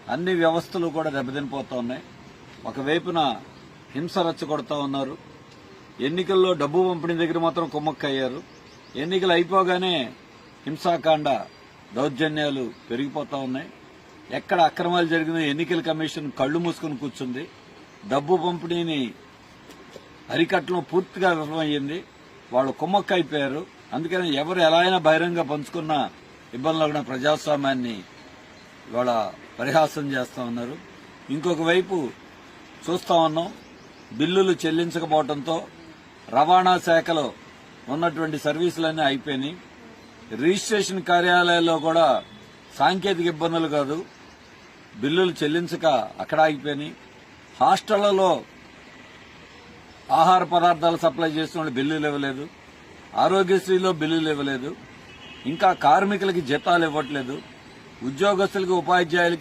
అన్ని వ్యవస్థలు కూడా దెబ్బతినిపోతా ఉన్నాయి. ఒకవైపున హింస రెచ్చగొడతా ఉన్నారు. ఎన్నికల్లో డబ్బు పంపిణీ దగ్గర మాత్రం కుమ్మక్కయ్యారు. ఎన్నికలు అయిపోగానే హింసాకాండ దౌర్జన్యాలు పెరిగిపోతా ఉన్నాయి. ఎక్కడ అక్రమాలు జరిగినా ఎన్నికల కమిషన్ కళ్లు మూసుకుని కూర్చుంది. డబ్బు పంపిణీని అరికట్టడం పూర్తిగా విఫలమయ్యింది. వాళ్ళు కుమ్మక్కైపోయారు. అందుకని ఎవరు ఎలా అయినా బహిరంగ పంచుకున్న ఇబ్బందులు ఉన్న ప్రజాస్వామ్యాన్ని ఇవాళ పరిహాసం చేస్తా ఉన్నారు. ఇంకొక వైపు చూస్తా ఉన్నాం, బిల్లులు చెల్లించకపోవడంతో రవాణా శాఖలో ఉన్నటువంటి సర్వీసులన్నీ అయిపోయినాయి. రిజిస్ట్రేషన్ కార్యాలయాల్లో కూడా సాంకేతిక ఇబ్బందులు కాదు, బిల్లులు చెల్లించక అక్కడ ఆగిపోయినాయి. హాస్టళ్లలో ఆహార పదార్థాలు సప్లై చేస్తున్న బిల్లులు ఇవ్వలేదు. ఆరోగ్యశ్రీలో బిల్లులు ఇవ్వలేదు. ఇంకా కార్మికులకి జీతాలు ఇవ్వట్లేదు. ఉద్యోగస్తులకి, ఉపాధ్యాయులకి